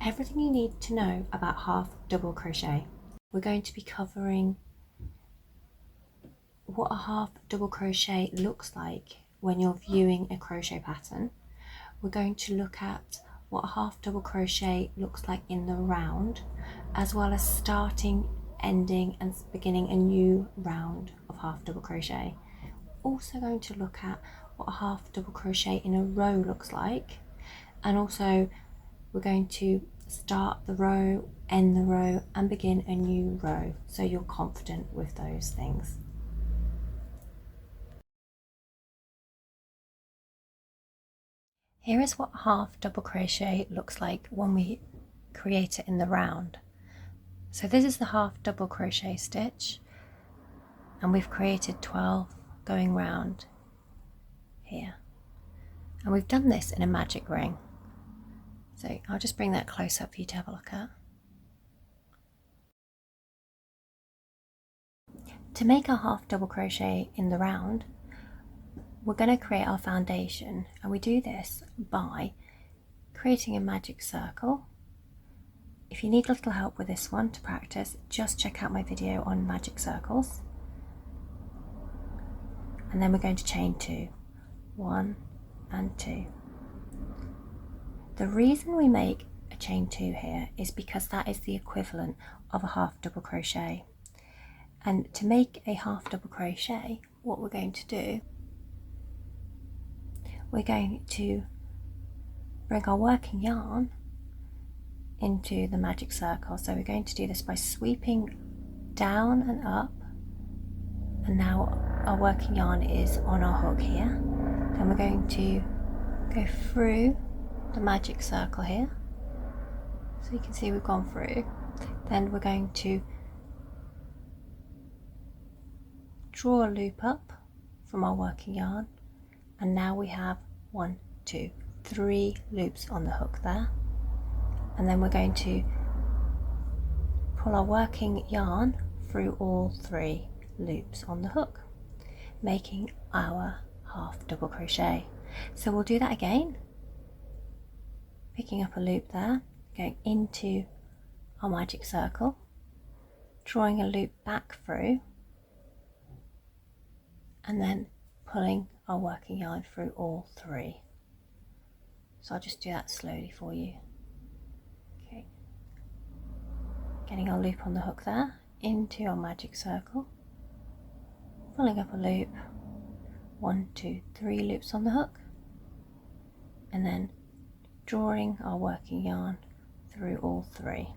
everything you need to know about half double crochet. We're going to be covering what a half double crochet looks like when you're viewing a crochet pattern. We're going to look at what a half double crochet looks like in the round, as well as starting, ending and beginning a new round of half double crochet. Also going to look at what a half double crochet in a row looks like, and also we're going to start the row, end the row and begin a new row, so you're confident with those things. Here is what half double crochet looks like when we create it in the round. So this is the half double crochet stitch, and we've created 12 going round here, and we've done this in a magic ring. So I'll just bring that close up for you to have a look at. To make our half double crochet in the round, we're going to create our foundation, and we do this by creating a magic circle. If you need a little help with this one to practice, just check out my video on magic circles. And then we're going to chain 2, 1 and 2. The reason we make a chain 2 here is because that is the equivalent of a half double crochet. And to make a half double crochet, what we're going to do, we're going to bring our working yarn into the magic circle. So we're going to do this by sweeping down and up, and now our working yarn is on our hook here. Then we're going to go through the magic circle here, so you can see we've gone through. Then we're going to draw a loop up from our working yarn, and now we have 1, 2, 3 loops on the hook there. And then we're going to pull our working yarn through all 3 loops on the hook, making our half double crochet. So we'll do that again, picking up a loop there, going into our magic circle, drawing a loop back through, and then pulling our working yarn through all 3. So I'll just do that slowly for you. Okay, getting our loop on the hook there, into our magic circle, pulling up a loop, 1, 2, 3 loops on the hook, and then drawing our working yarn through all 3.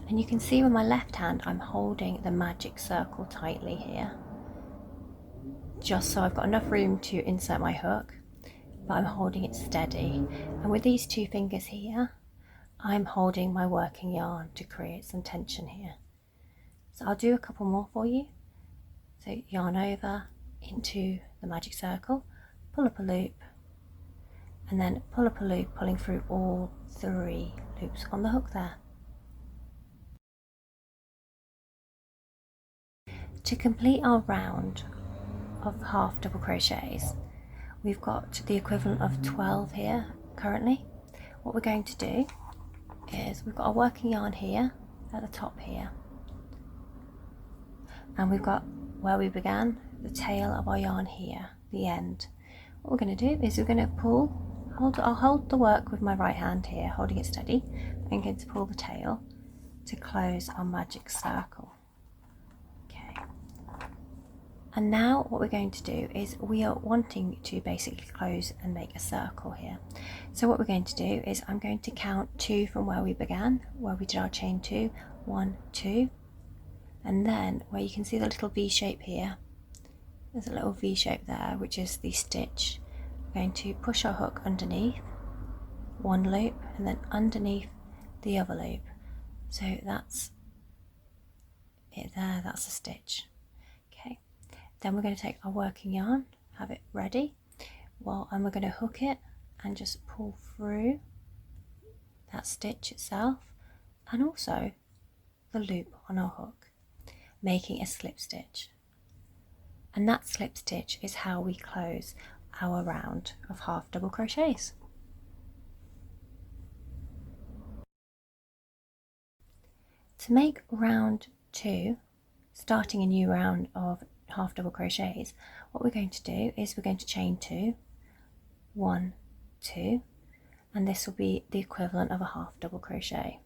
And you can see with my left hand I'm holding the magic circle tightly here, just so I've got enough room to insert my hook, but I'm holding it steady. And with these 2 fingers here, I'm holding my working yarn to create some tension here. So I'll do a couple more for you. So yarn over into the magic circle, pull up a loop, and then pull up a loop, pulling through all 3 loops on the hook there. To complete our round of half double crochets, we've got the equivalent of 12 here currently. What we're going to do is, we've got our working yarn here at the top here, and we've got where we began, the tail of our yarn here, the end. What we're going to do is we're going to pull, I'll hold the work with my right hand here, holding it steady. I'm going to pull the tail to close our magic circle. Okay. And now what we're going to do is, we are wanting to basically close and make a circle here. So what we're going to do is, I'm going to count 2 from where we began, where we did our chain 2, 1, 2, and then where you can see the little V shape here, there's a little V shape there, which is the stitch. We're going to push our hook underneath, 1 loop, and then underneath the other loop. So that's it there, that's a stitch. Okay. Then we're going to take our working yarn, have it ready, and we're going to hook it and just pull through that stitch itself, and also the loop on our hook, making a slip stitch. And that slip stitch is how we close our round of half double crochets. To make round 2, starting a new round of half double crochets, what we're going to do is we're going to chain 2, 1, 2, and this will be the equivalent of a half double crochet.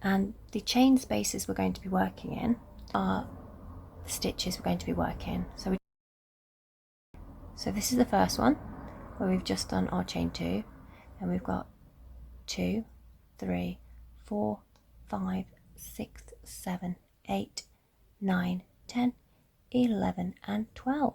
And the chain spaces we're going to be working in are the stitches we're going to be working. So this is the first one where we've just done our chain 2, and we've got 2, 3, 4, 5, 6, 7, 8, 9, 10, 11 and 12.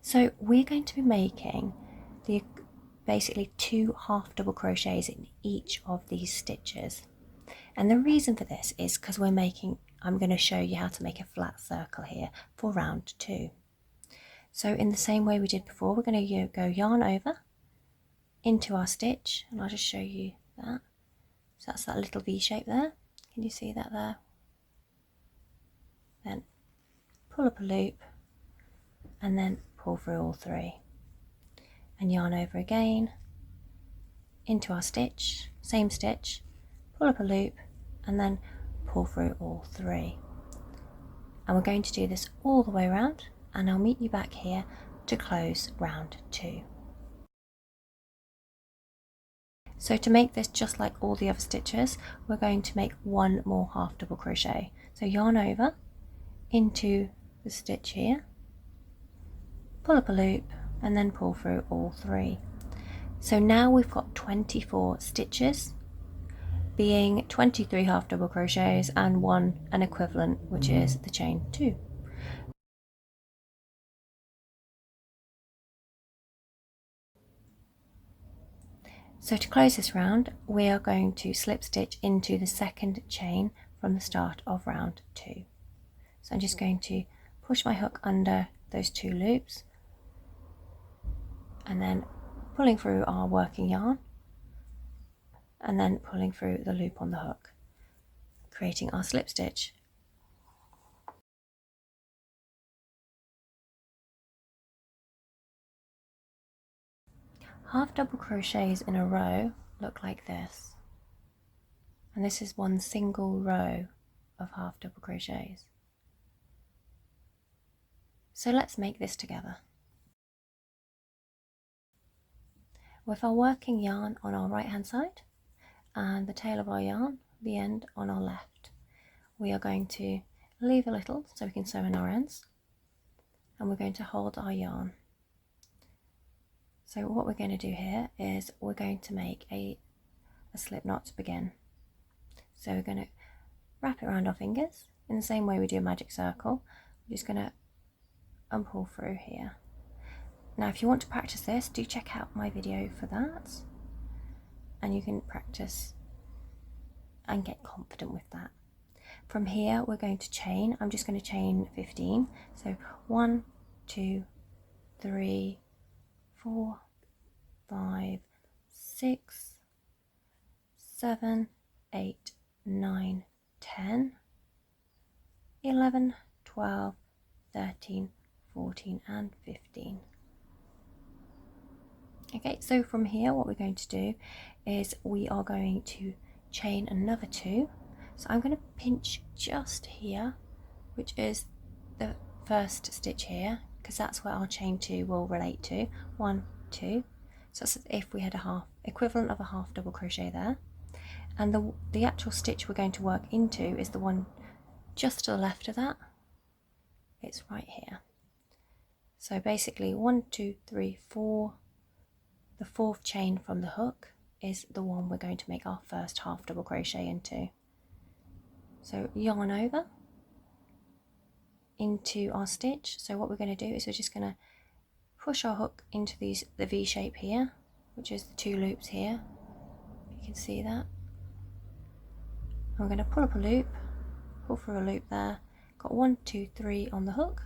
So we're going to be making basically 2 half double crochets in each of these stitches. And the reason for this is because I'm going to show you how to make a flat circle here for round 2. So in the same way we did before, we're going to go yarn over into our stitch, and I'll just show you that. So that's that little V shape there. Can you see that there? Then pull up a loop and then pull through all 3. And yarn over again into our stitch, same stitch, pull up a loop and then pull through all 3. And we're going to do this all the way around, and I'll meet you back here to close round 2. So to make this just like all the other stitches, we're going to make 1 more half double crochet. So yarn over into the stitch here, pull up a loop and then pull through all 3. So now we've got 24 stitches, being 23 half double crochets and an equivalent, which is the chain 2. So to close this round, we are going to slip stitch into the second chain from the start of round 2. So I'm just going to push my hook under those 2 loops and then pulling through our working yarn and then pulling through the loop on the hook, creating our slip stitch. Half double crochets in a row look like this, and this is one single row of half double crochets. So let's make this together. With our working yarn on our right hand side and the tail of our yarn, the end, on our left, we are going to leave a little so we can sew in our ends, and we're going to hold our yarn. So what we're going to do here is we're going to make a slip knot to begin. So we're going to wrap it around our fingers in the same way we do a magic circle. We're just going to pull through here. Now if you want to practice this, do check out my video for that, and you can practice and get confident with that. From here we're going to chain. I'm just going to chain 15. So 1, 2, 3, 4, 5, 6, 7, 8, 9, 10, 11, 12, 13, 14 and 15. Okay, so from here what we're going to do is we are going to chain another 2. So I'm going to pinch just here, which is the first stitch here, because that's where our chain 2 will relate to. 1, 2. So that's as if we had a equivalent of a half double crochet there. And the actual stitch we're going to work into is the one just to the left of that. It's right here. So basically 1, 2, 3, 4. The 4th chain from the hook is the one we're going to make our first half double crochet into. So yarn over into our stitch. So what we're going to do is we're just going to push our hook into the V shape here, which is the 2 loops here. You can see that. I'm going to pull up a loop, pull through a loop there. Got 1, 2, 3 on the hook.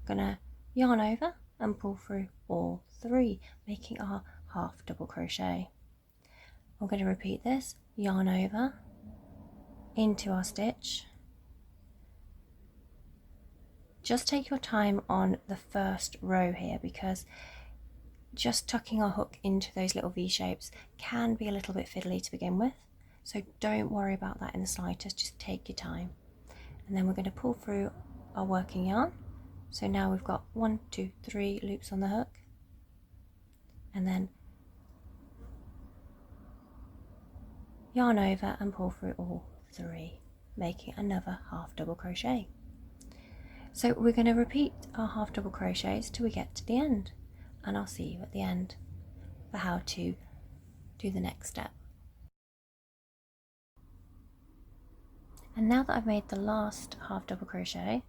I'm going to yarn over and pull through all 3, making our half double crochet. I'm going to repeat this, yarn over into our stitch. Just take your time on the first row here, because just tucking our hook into those little V shapes can be a little bit fiddly to begin with. So don't worry about that in the slightest, just take your time. And then we're going to pull through our working yarn. So now we've got 1, 2, 3 loops on the hook, and then yarn over and pull through all 3, making another half double crochet. So we're going to repeat our half double crochets till we get to the end, and I'll see you at the end for how to do the next step. And now that I've made the last half double crochet,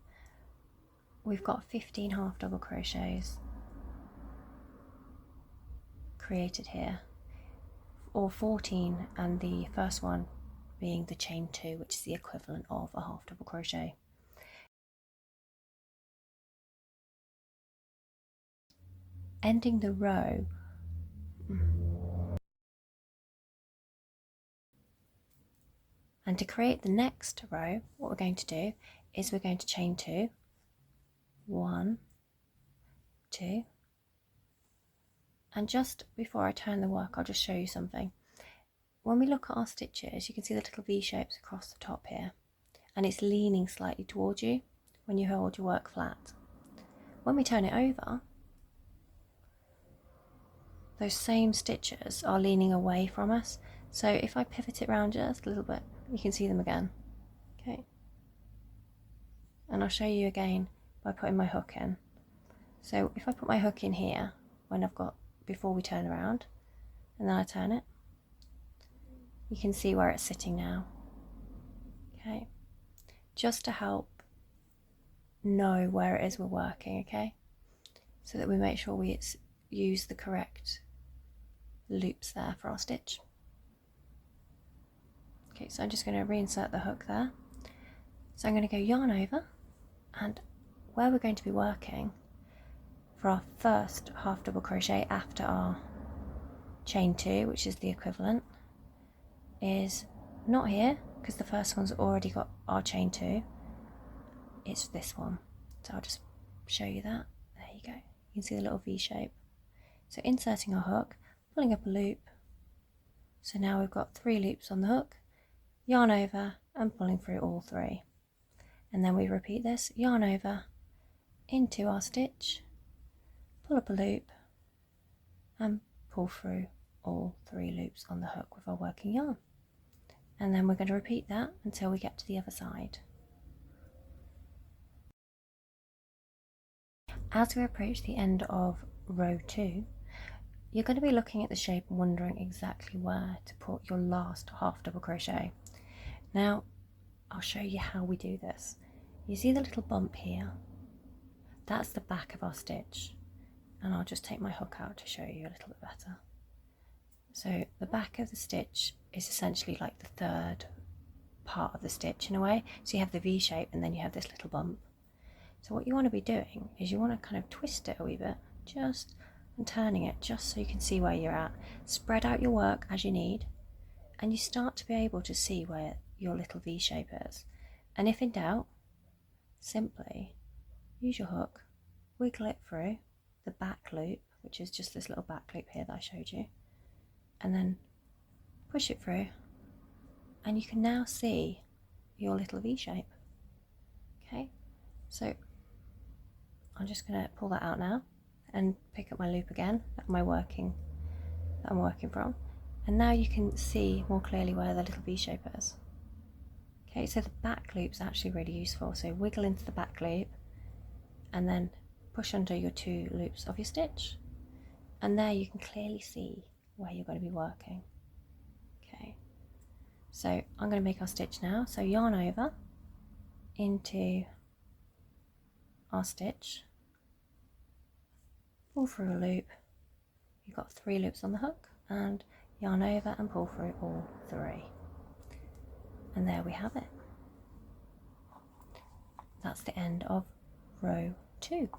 we've got 15 half double crochets created here, or 14, and the first one being the chain 2, which is the equivalent of a half double crochet. Ending the row, and to create the next row, what we're going to do is we're going to chain 2, 1, 2, and just before I turn the work, I'll just show you something. When we look at our stitches, you can see the little V shapes across the top here, and it's leaning slightly towards you when you hold your work flat. When we turn it over, those same stitches are leaning away from us. So if I pivot it around just a little bit, you can see them again. Okay. And I'll show you again by putting my hook in. So if I put my hook in here, before we turn around, and then I turn it, you can see where it's sitting now. Okay. Just to help know where it is we're working, okay? So that we make sure we use the correct loops there for our stitch. Okay, so I'm just going to reinsert the hook there. So I'm going to go yarn over, and where we're going to be working for our first half double crochet after our chain 2, which is the equivalent, is not here because the first one's already got our chain 2. It's this one. So I'll just show you that. There you go. You can see the little V shape. So inserting our hook, pulling up a loop. So now we've got 3 loops on the hook, yarn over and pulling through all 3. And then we repeat this, yarn over into our stitch, pull up a loop and pull through all 3 loops on the hook with our working yarn. And then we're going to repeat that until we get to the other side. As we approach the end of row 2, you're going to be looking at the shape and wondering exactly where to put your last half double crochet. Now, I'll show you how we do this. You see the little bump here? That's the back of our stitch. And I'll just take my hook out to show you a little bit better. So the back of the stitch is essentially like the third part of the stitch in a way. So you have the V shape and then you have this little bump. So what you want to be doing is you want to kind of twist it a wee bit, and turning it just so you can see where you're at. Spread out your work as you need, and you start to be able to see where your little V shape is. And if in doubt, simply use your hook, wiggle it through the back loop, which is just this little back loop here that I showed you, and then push it through, and you can now see your little V shape. Okay, so I'm just going to pull that out now and pick up my loop again that I'm working from, and now you can see more clearly where the little V shape is. Okay, so the back loop's actually really useful. So wiggle into the back loop and then push under your 2 loops of your stitch, and there you can clearly see where you're going to be working. Okay, so I'm going to make our stitch now. So yarn over into our stitch, pull through a loop. You've got 3 loops on the hook, and yarn over and pull through all 3. And there we have it. That's the end of row 2.